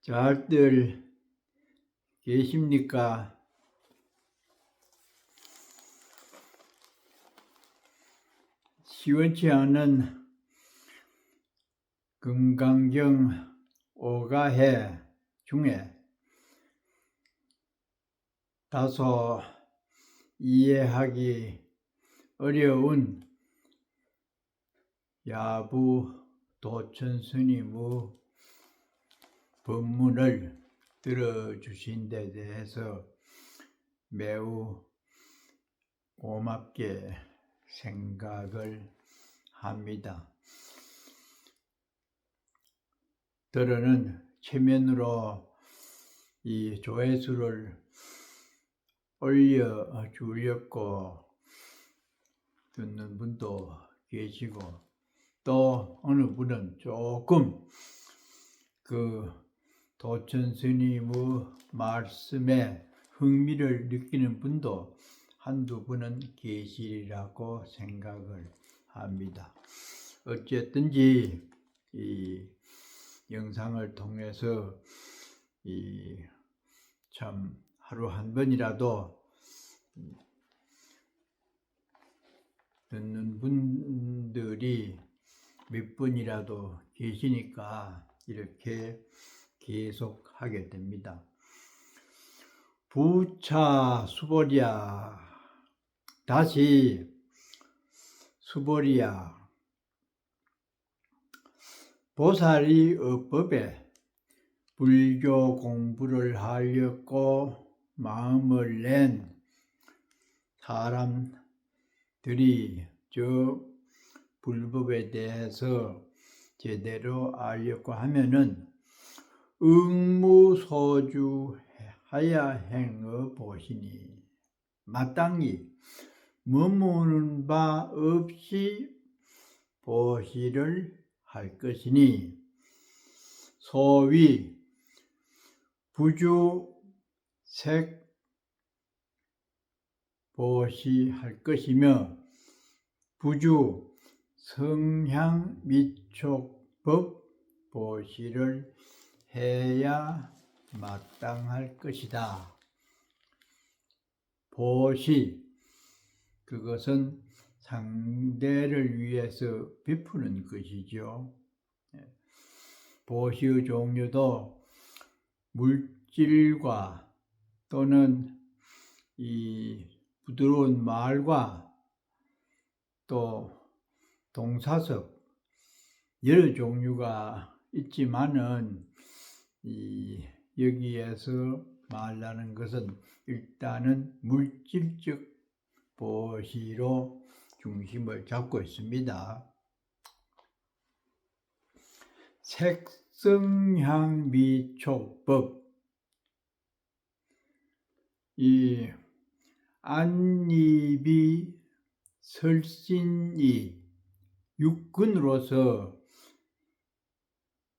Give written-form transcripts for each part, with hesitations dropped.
잘들 계십니까? 시원치 않은 금강경 오가해 중에 다소 이해하기 어려운 야부 도천 스님의 법문을 들어주신 데 대해서 매우 고맙게 생각을 합니다. 들어는 체면으로 이 조회수를 올려주렸고 듣는 분도 계시고 또 어느 분은 조금 그 도천 스님의 말씀에 흥미를 느끼는 분도 한두 분은 계시리라고 생각을 합니다. 어쨌든지 이 영상을 통해서 참 하루 한 번이라도 듣는 분들이 몇 분이라도 계시니까 이렇게 계속 하게 됩니다. 부차 수보리야, 다시 수보리야, 보살이 어법에 불교 공부를 하려고 마음을 낸 사람들이 저 불법에 대해서 제대로 알려고 하면은 응무소주하야 행어 보시니 마땅히 머무는 바 없이 보시를 할 것이니 소위 부주색 보시할 것이며 부주 성향 미촉법 보시를 해야 마땅할 것이다. 보시, 그것은 상대를 위해서 베푸는 것이죠. 보시의 종류도 물질과 또는 이 부드러운 말과 또 동사석 여러 종류가 있지만은 여기에서 말하는 것은 일단은 물질적 보시로 중심을 잡고 있습니다. 색성향미촉법, 이 안입이 설신이 육근으로서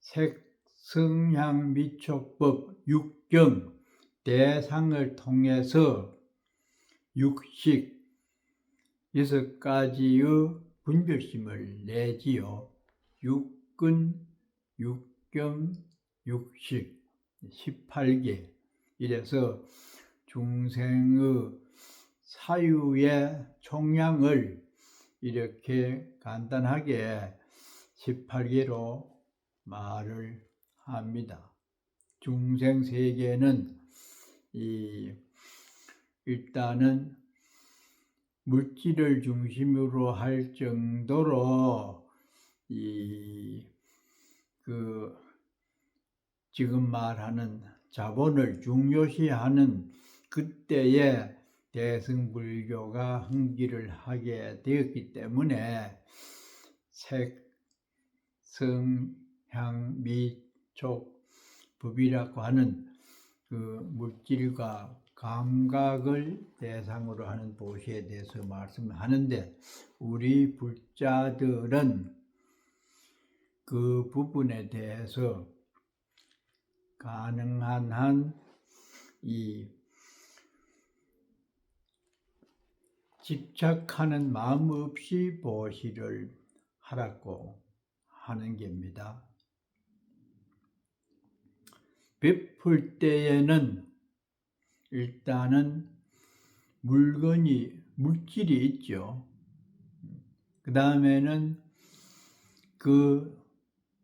색성향미촉법 육경 대상을 통해서 육식 6가지의 분별심을 내지요. 육근, 육경, 육식 18개. 이래서 중생의 사유의 총량을 이렇게 간단하게 18개로 말을 합니다. 중생 세계는 일단은 물질을 중심으로 할 정도로 지금 말하는 자본을 중요시하는 그때에 대승불교가 흥기를 하게 되었기 때문에 색, 성, 향, 미, 촉, 법이라고 하는 그 물질과 감각을 대상으로 하는 보시에 대해서 말씀하는데 우리 불자들은 그 부분에 대해서 가능한 한 집착하는 마음 없이 보시를 하라고 하는 겁니다. 베풀 때에는 일단은 물질이 있죠. 그 다음에는 그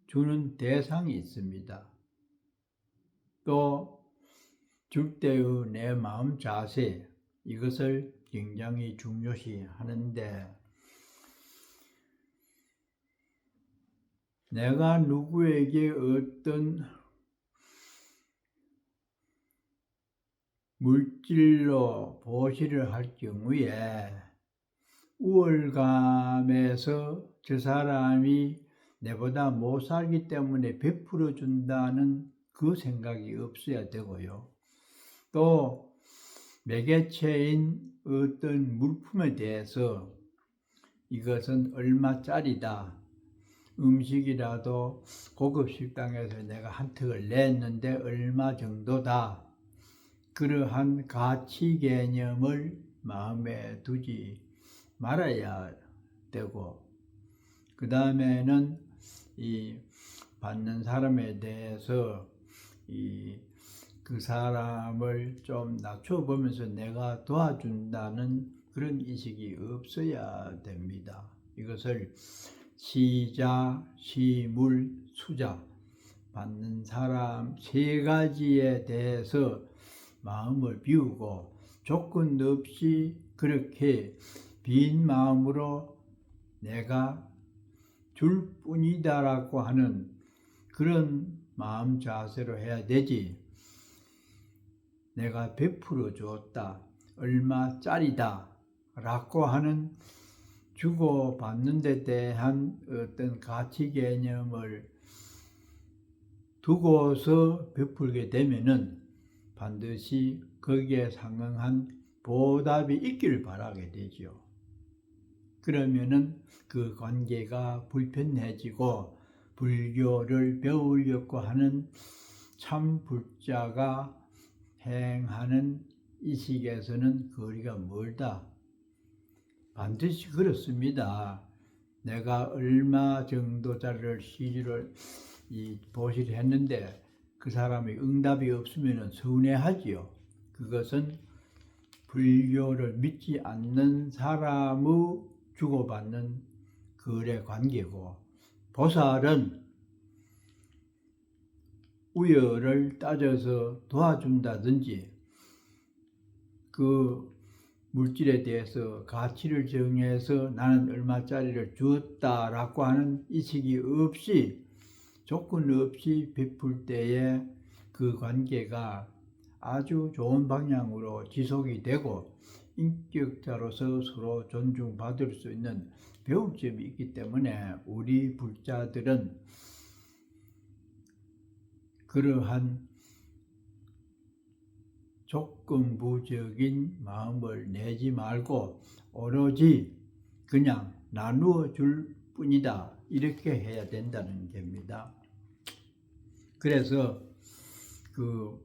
주는 대상이 있습니다. 또 줄 때의 내 마음 자세, 이것을 굉장히 중요시 하는데, 내가 누구에게 어떤 물질로 보시를 할 경우에 우월감에서 저 사람이 내보다 못 살기 때문에 베풀어 준다는 그 생각이 없어야 되고요. 또 매개체인 어떤 물품에 대해서 이것은 얼마짜리다, 음식이라도 고급 식당에서 내가 한 턱을 냈는데 얼마 정도다, 그러한 가치 개념을 마음에 두지 말아야 되고, 그 다음에는 이 받는 사람에 대해서 그 사람을 좀 낮춰보면서 내가 도와준다는 그런 인식이 없어야 됩니다. 이것을 시자, 시물, 수자, 받는 사람 세 가지에 대해서 마음을 비우고 조건 없이 그렇게 빈 마음으로 내가 줄 뿐이다라고 하는 그런 마음 자세로 해야 되지, 내가 베풀어 주었다, 얼마짜리다 라고 하는 주고받는 데 대한 어떤 가치 개념을 두고서 베풀게 되면은 반드시 거기에 상응한 보답이 있기를 바라게 되죠. 그러면은 그 관계가 불편해지고 불교를 배우려고 하는 참 불자가 행하는 이 식에서는 거리가 멀다. 반드시 그렇습니다. 내가 얼마 정도짜리를 시주를 보시를 했는데 그 사람이 응답이 없으면 서운해하지요. 그것은 불교를 믿지 않는 사람의 주고받는 거래 관계고, 보살은 우열을 따져서 도와준다든지 그 물질에 대해서 가치를 정해서 나는 얼마짜리를 주었다라고 하는 인식이 없이 조건 없이 베풀 때에 그 관계가 아주 좋은 방향으로 지속이 되고 인격자로서 서로 존중받을 수 있는 배울 점이 있기 때문에 우리 불자들은 그러한 조건부적인 마음을 내지 말고 오로지 그냥 나누어 줄 뿐이다, 이렇게 해야 된다는 겁니다. 그래서 그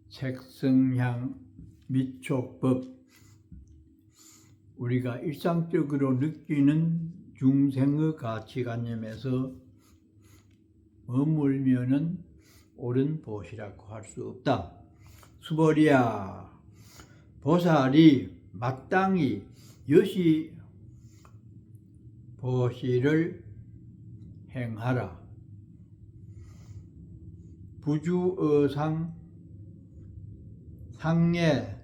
색성향 미촉법, 우리가 일상적으로 느끼는 중생의 가치관념에서 머물면은 옳은 보시라고 할 수 없다. 수벌이야, 보살이 마땅히 여시 보시를 행하라. 부주어상 상에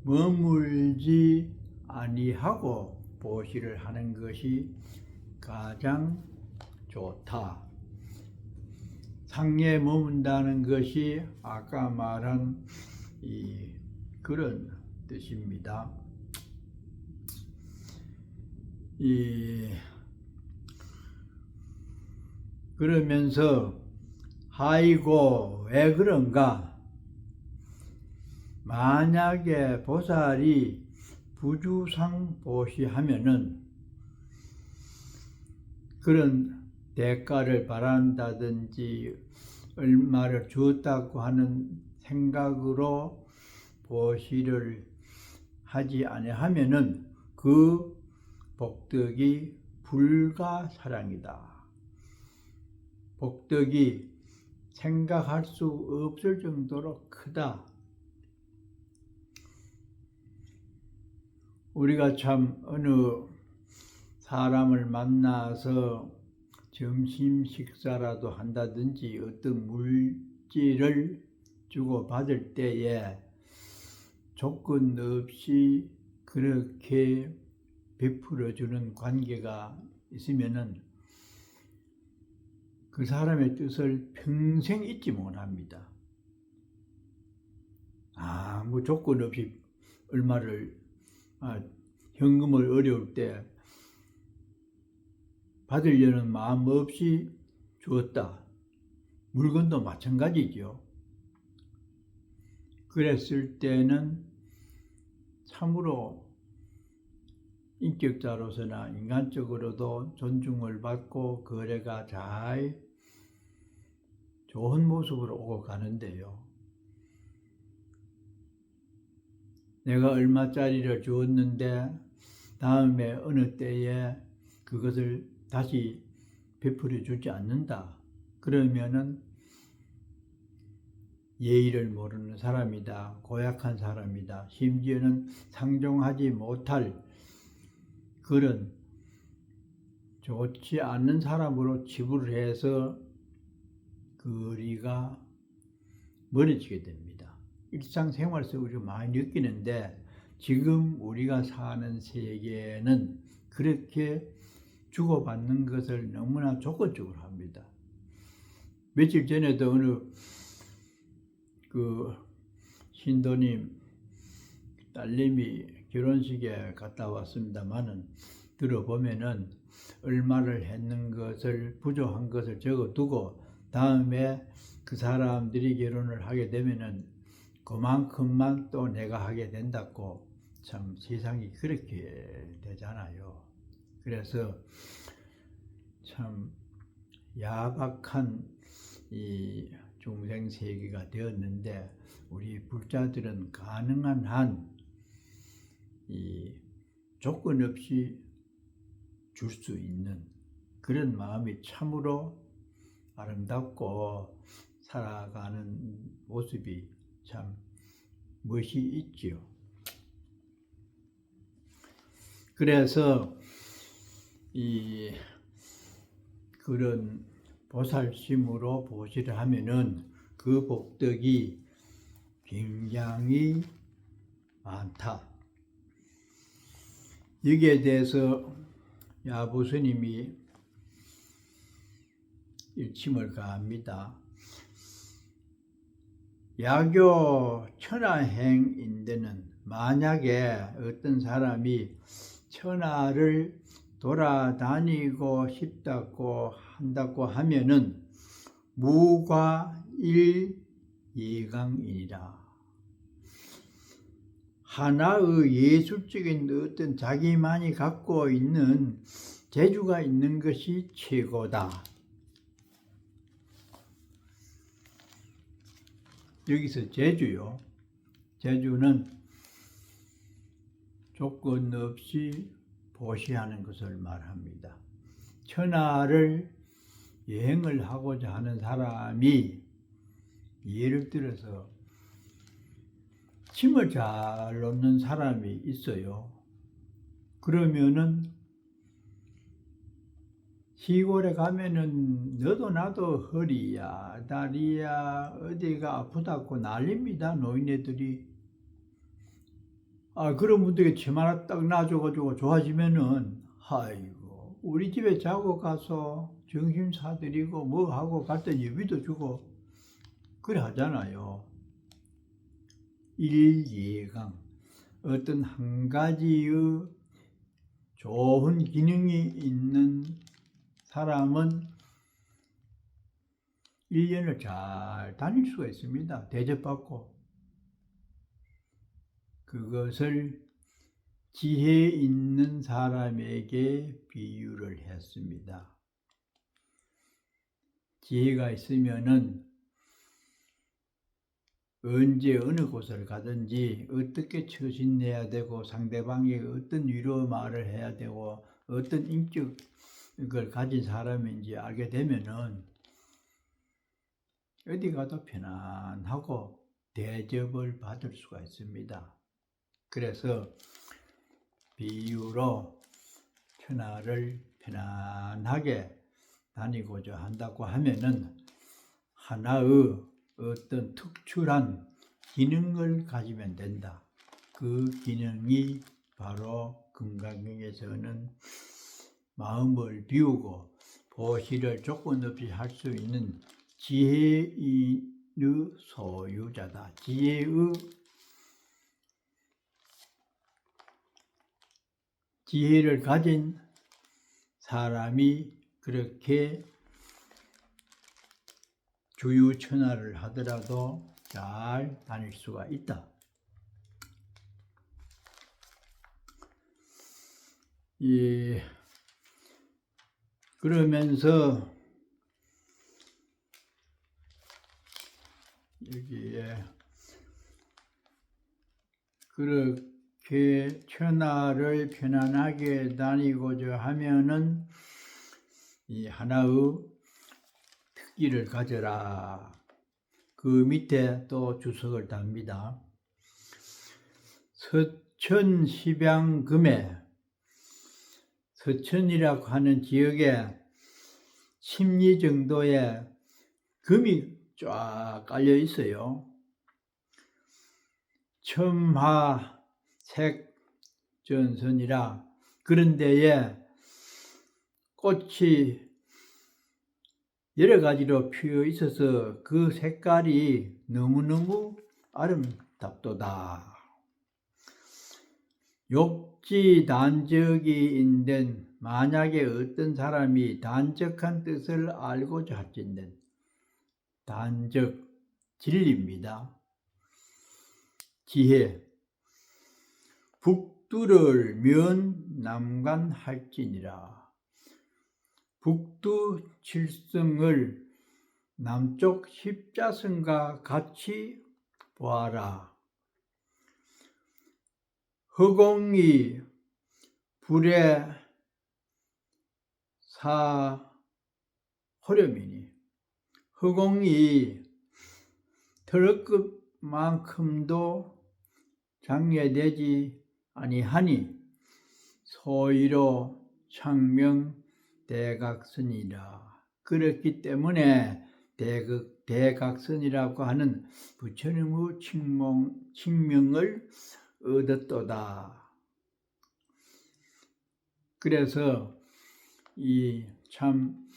머물지 아니하고 보시를 하는 것이 가장 좋다. 상에 머문다는 것이 아까 말한 그런 뜻입니다. 그러면서 아이고 왜 그런가? 만약에 보살이 부주상보시하면은 그런 대가를 바란다든지 얼마를 주었다고 하는 생각으로 보시를 하지 아니하면은 그 복덕이 불가사량이다. 복덕이 생각할 수 없을 정도로 크다. 우리가 참 어느 사람을 만나서 점심 식사라도 한다든지 어떤 물질을 주고받을 때에 조건 없이 그렇게 베풀어주는 관계가 있으면은 그 사람의 뜻을 평생 잊지 못합니다. 아무 조건 없이 얼마를 현금을 어려울 때 받으려는 마음 없이 주었다. 물건도 마찬가지죠. 그랬을 때는 참으로 인격자로서나 인간적으로도 존중을 받고 거래가 잘 좋은 모습으로 오고 가는데요. 내가 얼마짜리를 주었는데 다음에 어느 때에 그것을 다시 베풀어 주지 않는다. 그러면은 예의를 모르는 사람이다. 고약한 사람이다. 심지어는 상종하지 못할 그런 좋지 않은 사람으로 치부를 해서 거리가 멀어지게 됩니다. 일상생활 속으로 많이 느끼는데 지금 우리가 사는 세계는 그렇게 주고받는 것을 너무나 조건적으로 합니다. 며칠 전에도 어느 그 신도님 딸님이 결혼식에 갔다 왔습니다만은 들어보면은 얼마를 했는 것을 부족한 것을 적어두고 다음에 그 사람들이 결혼을 하게 되면은 그만큼만 또 내가 하게 된다고 참 세상이 그렇게 되잖아요. 그래서 참 야박한 이 중생 세계가 되었는데 우리 불자들은 가능한 한 이 조건 없이 줄 수 있는 그런 마음이 참으로 아름답고 살아가는 모습이 참 멋이 있지요. 그래서 이 그런 보살심으로 보시를 하면은 그 복덕이 굉장히 많다. 여기에 대해서 야부 스님이 일침을 가합니다. 야교 천하행인데는 만약에 어떤 사람이 천하를 돌아다니고 싶다고 한다고 하면은 무과일예강이니라. 하나의 예술적인 어떤 자기만이 갖고 있는 재주가 있는 것이 최고다. 여기서 재주요. 재주는 조건 없이 보시하는 것을 말합니다. 천하를 여행을 하고자 하는 사람이 예를 들어서 침을 잘 놓는 사람이 있어요. 그러면은 시골에 가면은 너도 나도 허리야 다리야 어디가 아프다고 난립니다. 노인네들이. 그런 분들이 침 하나 딱 놔줘가지고 좋아지면은 아이고 우리 집에 자고 가서 정신 사드리고 뭐 하고 갈 때 예비도 주고 그래 하잖아요. 일예강 어떤 한 가지의 좋은 기능이 있는 사람은 1년을 잘 다닐 수가 있습니다. 대접받고. 그것을 지혜 있는 사람에게 비유를 했습니다. 지혜가 있으면은 언제 어느 곳을 가든지 어떻게 처신해야 되고 상대방이 어떤 위로 말을 해야 되고 어떤 인격을 가진 사람인지 알게 되면은 어디 가도 편안하고 대접을 받을 수가 있습니다. 그래서 비유로 천하를 편안하게 다니고자 한다고 하면은 하나의 어떤 특출한 기능을 가지면 된다. 그 기능이 바로 금강경에서는 마음을 비우고 보시를 조건 없이 할 수 있는 지혜의 소유자다. 지혜를 가진 사람이 그렇게 주유천하를 하더라도 잘 다닐 수가 있다. 그러면서 여기에 그렇게 천하를 편안하게 다니고자 하면은 이 하나의 특기를 가져라. 그 밑에 또 주석을 답니다. 서천십양금에 서천이라고 하는 지역에 십리 정도의 금이 쫙 깔려 있어요. 첨화색전선이라 그런 데에 꽃이 여러 가지로 피어 있어서 그 색깔이 너무너무 아름답도다. 욕지단적이 인된 만약에 어떤 사람이 단적한 뜻을 알고자 할진된 단적 진리입니다. 지혜 북두를 면 남간할지니라. 북두 칠성을 남쪽 십자성과 같이 보아라. 허공이 불의 사호렴이니 허공이 털끝만큼도 장려되지 아니하니 소위로 창명대각선이라. 그렇기 때문에 대각선이라고 하는 부처님의 칭명을 얻었도다. 그래서 이 참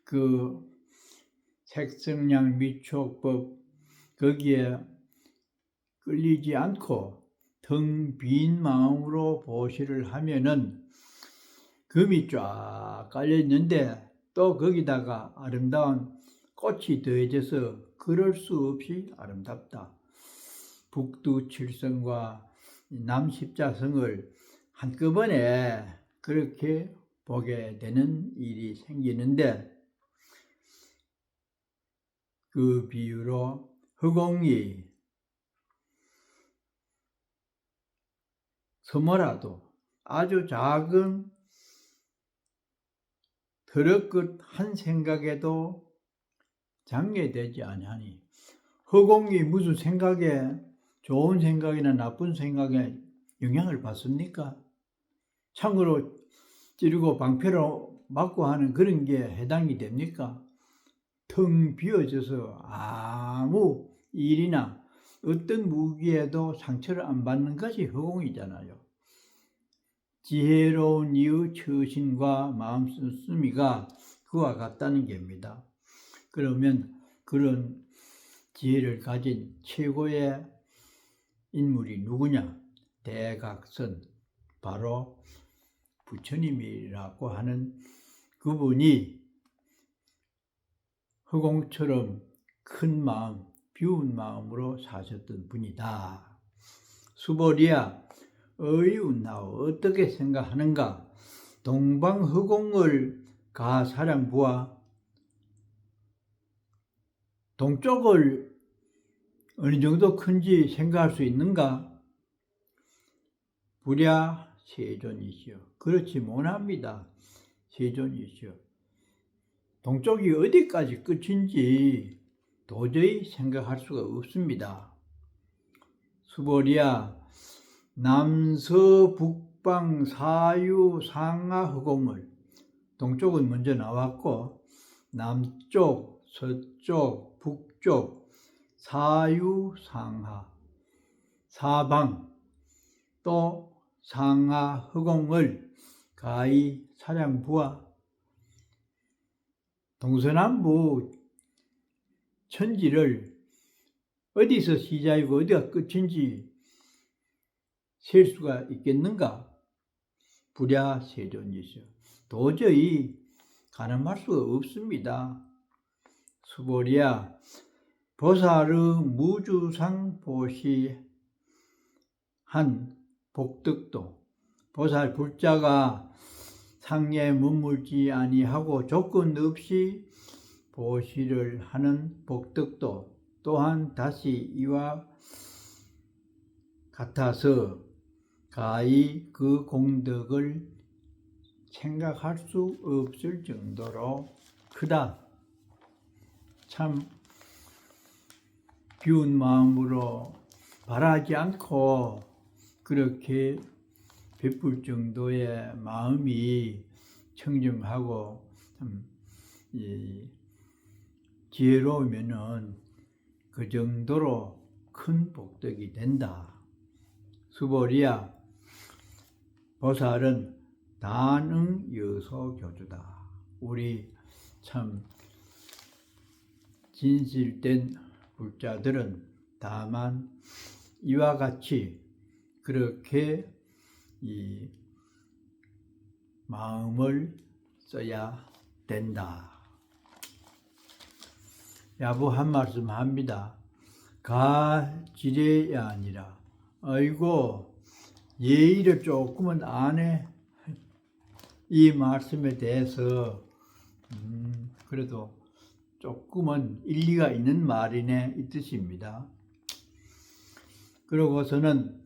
그 색성량 미촉법 거기에 끌리지 않고 텅 빈 마음으로 보시를 하면은 금이 쫙 깔려 있는데 또 거기다가 아름다운 꽃이 더해져서 그럴 수 없이 아름답다. 북두 칠성과 남십자성을 한꺼번에 그렇게 보게 되는 일이 생기는데 그 비유로 허공이 서머라도 아주 작은 더럽것 한 생각에도 장애되지 아니하니 허공이 무슨 생각에 좋은 생각이나 나쁜 생각에 영향을 받습니까? 창으로 찌르고 방패로 맞고 하는 그런 게 해당이 됩니까? 텅 비어져서 아무 일이나 어떤 무기에도 상처를 안 받는 것이 허공이잖아요. 지혜로운 이의 처신과 마음 씀씀이가 그와 같다는 겁니다. 그러면 그런 지혜를 가진 최고의 인물이 누구냐? 대각선, 바로 부처님이라고 하는 그분이 허공처럼 큰 마음, 비운 마음으로 사셨던 분이다. 수보리야, 어이웃나오 어떻게 생각하는가? 동방허공을 가사량부와 동쪽을 어느 정도 큰지 생각할 수 있는가? 부랴 세존이시여. 그렇지 못합니다. 세존이시여. 동쪽이 어디까지 끝인지 도저히 생각할 수가 없습니다. 수보리야, 남서북방 사유상하 허공을, 동쪽은 먼저 나왔고 남쪽, 서쪽, 북쪽, 사유상하, 사방 또 상하 허공을 가히 사량부하. 동서남북 천지를 어디서 시작이고 어디가 끝인지 셀 수가 있겠는가? 부랴 세존이시여. 도저히 가늠할 수가 없습니다. 수보리야, 보살의 무주상 보시한 복덕도, 보살 불자가 상에 머물지 아니하고 조건 없이 보시를 하는 복덕도 또한 다시 이와 같아서 가히 그 공덕을 생각할 수 없을 정도로 크다. 참 비운 마음으로 바라지 않고 그렇게 베풀 정도의 마음이 청정하고 참 지혜로우면은 그 정도로 큰 복덕이 된다. 수보리야, 보살은 단응 여소교주다. 우리 참 진실된 불자들은 다만 이와 같이 그렇게 이 마음을 써야 된다. 야부 한 말씀 합니다. 가지레야 아니라, 아이고 예의를 조금은 안 해. 이 말씀에 대해서 그래도 조금은 일리가 있는 말이네 이 뜻입니다. 그러고서는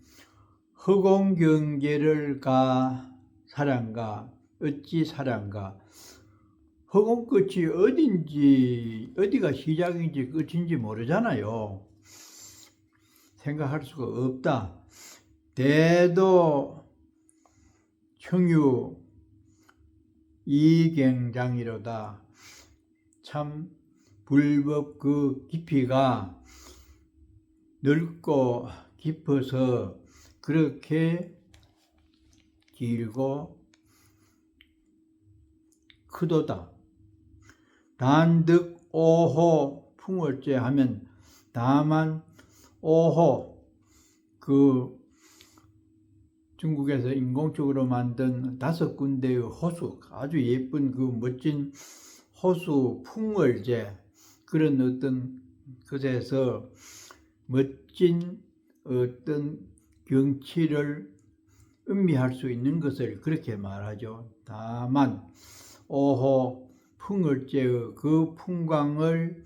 허공경계를 가 사랑가 어찌 사랑가. 허공 끝이 어딘지, 어디가 시작인지 끝인지 모르잖아요. 생각할 수가 없다. 대도 청유 이경장이로다. 참 불법 그 깊이가 넓고 깊어서 그렇게 길고 크도다. 단득 오호 풍월제 하면 다만 오호 그 중국에서 인공적으로 만든 5군데의 호수, 아주 예쁜 그 멋진 호수 풍월제, 그런 어떤 것에서 멋진 어떤 경치를 음미할 수 있는 것을 그렇게 말하죠. 다만 오호 풍월제의 그 풍광을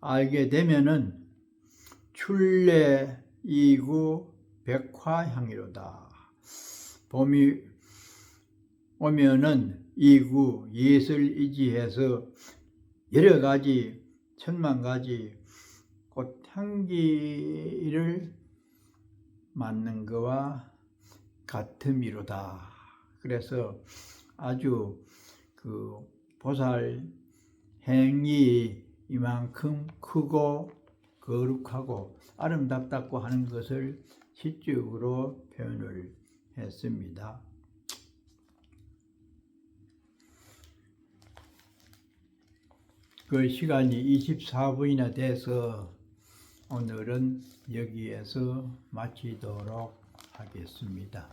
알게 되면은 출래 이구 백화향이로다. 봄이 오면은 이구 예슬이지해서 여러 가지 천만 가지 꽃향기를 맡는 것과 같음이로다. 그래서 아주 그 보살 행이 이만큼 크고 거룩하고 아름답다고 하는 것을 시적으로 표현을 했습니다. 그 시간이 24분이나 돼서 오늘은 여기에서 마치도록 하겠습니다.